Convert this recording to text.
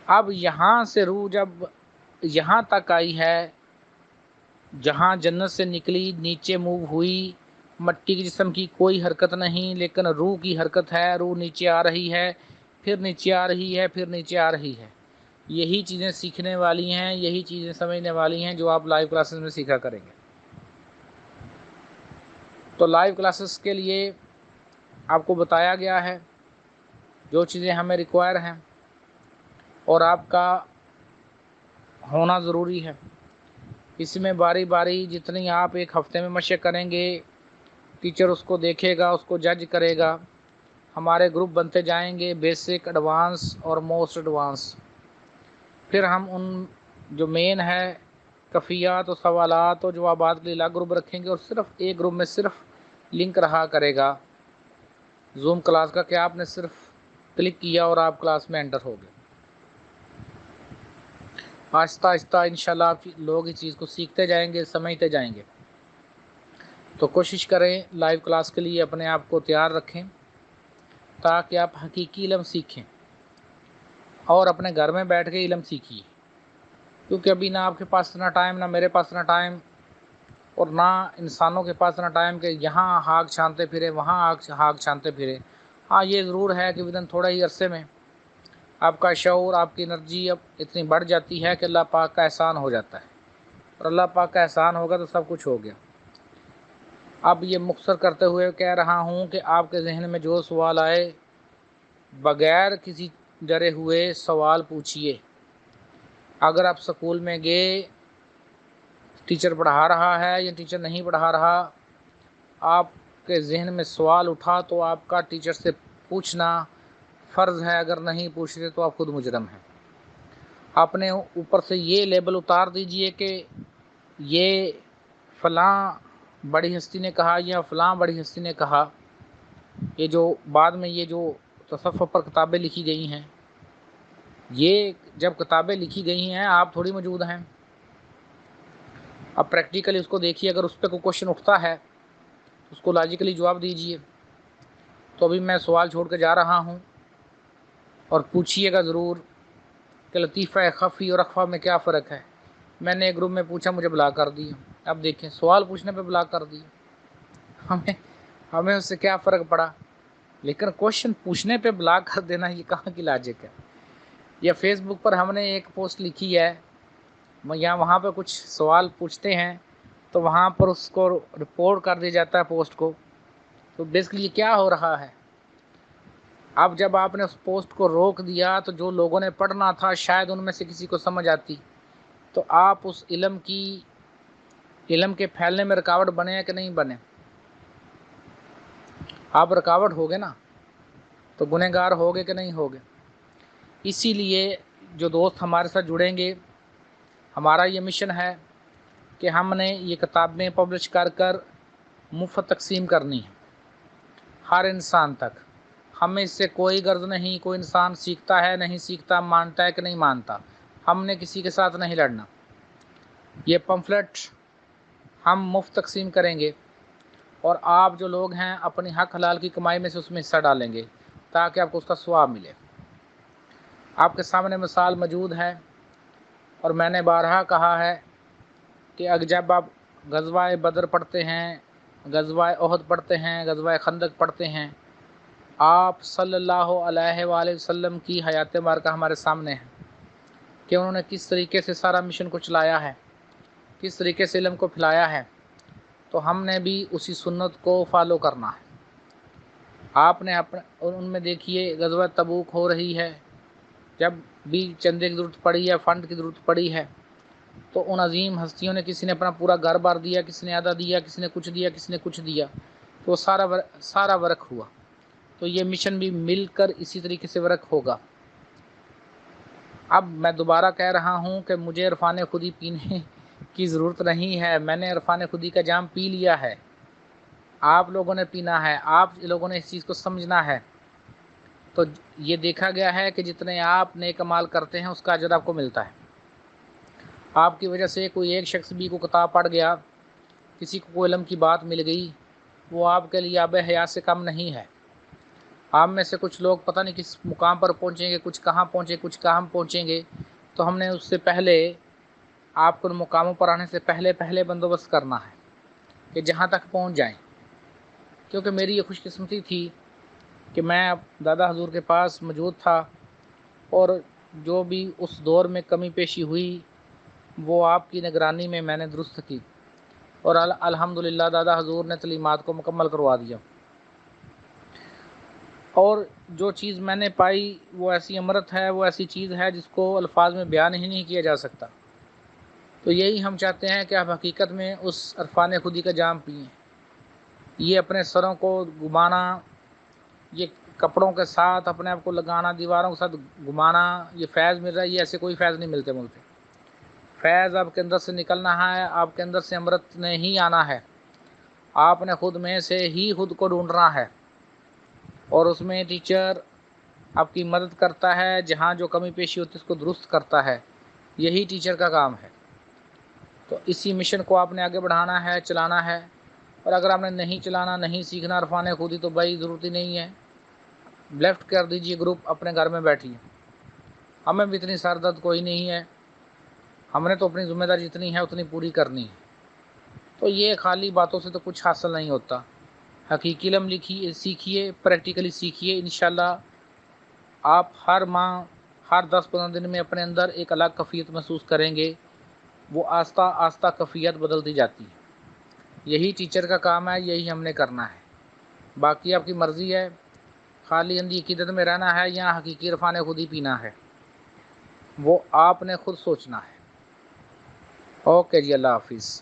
اب یہاں سے روح جب یہاں تک آئی ہے، جہاں جنت سے نکلی، نیچے موو ہوئی، مٹی کے جسم کی کوئی حرکت نہیں، لیکن روح کی حرکت ہے، روح نیچے آ رہی ہے، پھر نیچے آ رہی ہے، پھر نیچے آ رہی ہے۔ یہی چیزیں سیکھنے والی ہیں، یہی چیزیں سمجھنے والی ہیں جو آپ لائیو کلاسز میں سیکھا کریں گے۔ تو لائیو کلاسز کے لیے آپ کو بتایا گیا ہے جو چیزیں ہمیں ریکوائر ہیں اور آپ کا ہونا ضروری ہے۔ اس میں باری باری جتنی آپ ایک ہفتے میں مشق کریں گے، ٹیچر اس کو دیکھے گا، اس کو جج کرے گا۔ ہمارے گروپ بنتے جائیں گے، بیسک، ایڈوانس اور موسٹ ایڈوانس۔ پھر ہم ان جو مین ہے کفیات و سوالات و جوابات کے لیے الگ گروپ رکھیں گے، اور صرف ایک گروپ میں صرف لنک رہا کرے گا زوم کلاس کا کہ آپ نے صرف کلک کیا اور آپ کلاس میں انٹر ہو گئے۔ آہستہ آہستہ انشاءاللہ آپ لوگ اس چیز کو سیکھتے جائیں گے، سمجھتے جائیں گے۔ تو کوشش کریں لائیو کلاس کے لیے اپنے آپ کو تیار رکھیں تاکہ آپ حقیقی علم سیکھیں اور اپنے گھر میں بیٹھ کے علم سیکھیے، کیونکہ ابھی نہ آپ کے پاس اتنا ٹائم، نہ میرے پاس اتنا ٹائم، اور نہ انسانوں کے پاس اتنا ٹائم کہ یہاں ہاک چھانتے پھرے، وہاں ہاک چھانتے پھرے۔ ہاں یہ ضرور ہے کہ ودن تھوڑا ہی عرصے میں آپ کا شعور، آپ کی انرجی اب اتنی بڑھ جاتی ہے کہ اللہ پاک کا احسان ہو جاتا ہے، اور اللہ پاک کا احسان ہوگا تو سب کچھ ہو گیا۔ اب یہ مختصر کرتے ہوئے کہہ رہا ہوں کہ آپ کے ذہن میں جو سوال آئے بغیر کسی ڈرے ہوئے سوال پوچھیے۔ اگر آپ سکول میں گئے، ٹیچر پڑھا رہا ہے یا ٹیچر نہیں پڑھا رہا، آپ کے ذہن میں سوال اٹھا تو آپ کا ٹیچر سے پوچھنا فرض ہے، اگر نہیں پوچھتے تو آپ خود مجرم ہیں۔ اپنے اوپر سے یہ لیبل اتار دیجئے کہ یہ فلاں بڑی ہستی نے کہا یا فلاں بڑی ہستی نے کہا۔ یہ جو بعد میں یہ جو تصوف پر کتابیں لکھی گئی ہیں، یہ جب کتابیں لکھی گئی ہیں آپ تھوڑی موجود ہیں۔ اب پریکٹیکلی اس کو دیکھیے، اگر اس پہ کوئی کوشچن اٹھتا ہے اس کو لاجیکلی جواب دیجئے۔ تو ابھی میں سوال چھوڑ کے جا رہا ہوں، اور پوچھیے گا ضرور کہ لطیفہ خفی اور اخفا میں کیا فرق ہے۔ میں نے ایک گروپ میں پوچھا، مجھے بلاک کر دیا۔ اب دیکھیں، سوال پوچھنے پہ بلاک کر دیا، ہمیں اس سے کیا فرق پڑا؟ لیکن کوشچن پوچھنے پہ بلاک کر دینا، یہ کہاں کی لاجک ہے؟ یا فیس بک پر ہم نے ایک پوسٹ لکھی ہے، یا وہاں پہ کچھ سوال پوچھتے ہیں تو وہاں پر اس کو رپورٹ کر دیا جاتا ہے پوسٹ کو۔ تو بیسکلی یہ کیا ہو رہا ہے؟ اب جب آپ نے اس پوسٹ کو روک دیا تو جو لوگوں نے پڑھنا تھا شاید ان میں سے کسی کو سمجھ آتی، تو آپ اس علم کے پھیلنے میں رکاوٹ بنے کہ نہیں بنے؟ آپ رکاوٹ ہوگے نا، تو گنہگار ہوگے کہ نہیں ہوگے؟ اسی لیے جو دوست ہمارے ساتھ جڑیں گے، ہمارا یہ مشن ہے کہ ہم نے یہ کتابیں پبلش کر کر مفت تقسیم کرنی ہے ہر انسان تک۔ ہمیں اس سے کوئی غرض نہیں کوئی انسان سیکھتا ہے نہیں سیکھتا، مانتا ہے کہ نہیں مانتا، ہم نے کسی کے ساتھ نہیں لڑنا۔ یہ پمفلٹ ہم مفت تقسیم کریں گے، اور آپ جو لوگ ہیں اپنی حق حلال کی کمائی میں سے اس میں حصہ ڈالیں گے تاکہ آپ کو اس کا ثواب ملے۔ آپ کے سامنے مثال موجود ہے، اور میں نے بارہا کہا ہے کہ جب آپ غزوہ بدر پڑھتے ہیں، غزوہ احد پڑھتے ہیں، غزوہ خندق پڑھتے ہیں، آپ صلی اللہ علیہ وآلہ وسلم کی حیات مبارکہ ہمارے سامنے ہے کہ انہوں نے کس طریقے سے سارا مشن کو چلایا ہے، کس طریقے سے علم کو پھیلایا ہے۔ تو ہم نے بھی اسی سنت کو فالو کرنا ہے۔ آپ نے ان میں دیکھیے غزوہ تبوک ہو رہی ہے، جب بھی چندے کی ضرورت پڑی ہے، فنڈ کی ضرورت پڑی ہے، تو ان عظیم ہستیوں نے کسی نے اپنا پورا گھر بار دیا، کسی نے آدھا دیا، کسی نے کچھ دیا، کسی نے کچھ دیا، تو سارا ورک ہوا۔ تو یہ مشن بھی مل کر اسی طریقے سے ورک ہوگا۔ اب میں دوبارہ کہہ رہا ہوں کہ مجھے عرفان خودی پینے کی ضرورت نہیں ہے، میں نے عرفان خودی کا جام پی لیا ہے۔ آپ لوگوں نے پینا ہے، آپ لوگوں نے اس چیز کو سمجھنا ہے۔ تو یہ دیکھا گیا ہے کہ جتنے آپ نیک اعمال کرتے ہیں اس کا اجر آپ کو ملتا ہے۔ آپ کی وجہ سے کوئی ایک شخص بھی کو کتاب پڑھ گیا، کسی کو کوئی علم کی بات مل گئی، وہ آپ کے لیے آب حیات سے کم نہیں ہے۔ آپ میں سے کچھ لوگ پتہ نہیں کس مقام پر پہنچیں گے، کچھ کہاں پہنچے، کچھ کہاں پہنچیں گے، تو ہم نے اس سے پہلے آپ کو ان مقاموں پر آنے سے پہلے بندوبست کرنا ہے کہ جہاں تک پہنچ جائیں. کیونکہ میری یہ خوش قسمتی تھی کہ میں دادا حضور کے پاس موجود تھا، اور جو بھی اس دور میں کمی پیشی ہوئی وہ آپ کی نگرانی میں نے درست کی، اور الحمدللہ دادا حضور نے تعلیمات کو مکمل کروا دیا. اور جو چیز میں نے پائی وہ ایسی امرت ہے، وہ ایسی چیز ہے جس کو الفاظ میں بیان ہی نہیں کیا جا سکتا. تو یہی ہم چاہتے ہیں کہ آپ حقیقت میں اس عرفان خودی کا جام پئیں. یہ اپنے سروں کو گھمانا، یہ کپڑوں کے ساتھ اپنے آپ کو لگانا، دیواروں کے ساتھ گھمانا، یہ فیض مل رہا ہے، یہ ایسے کوئی فیض نہیں ملتے. فیض آپ کے اندر سے نکلنا ہے، آپ کے اندر سے امرت نے ہی آنا ہے. آپ نے خود میں سے ہی خود کو ڈھونڈنا ہے، اور اس میں ٹیچر آپ کی مدد کرتا ہے، جہاں جو کمی پیشی ہوتی ہے اس کو درست کرتا ہے. یہی ٹیچر کا کام ہے. تو اسی مشن کو آپ نے آگے بڑھانا ہے، چلانا ہے. اور اگر آپ نے نہیں چلانا، نہیں سیکھنا عرفان خودی، تو بھائی ضرورت ہی نہیں ہے، لیفٹ کر دیجئے گروپ، اپنے گھر میں بیٹھیے. ہمیں بھی اتنی سر درد کوئی نہیں ہے، ہم نے تو اپنی ذمہ داری جتنی ہے اتنی پوری کرنی ہے. تو یہ خالی باتوں سے تو کچھ حاصل نہیں ہوتا. حقیقی علم سیکھیے، پریکٹیکلی سیکھیے. انشاءاللہ آپ ہر ماہ، ہر 10-15 دن میں اپنے اندر ایک الگ کیفیت محسوس کریں گے. وہ آہستہ آہستہ کیفیت بدلتی جاتی ہے. یہی ٹیچر کا کام ہے، یہی ہم نے کرنا ہے. باقی آپ کی مرضی ہے، خالی اندھی عقیدت میں رہنا ہے یا حقیقی عرفان خودی پینا ہے، وہ آپ نے خود سوچنا ہے. اوکے جی، اللہ حافظ.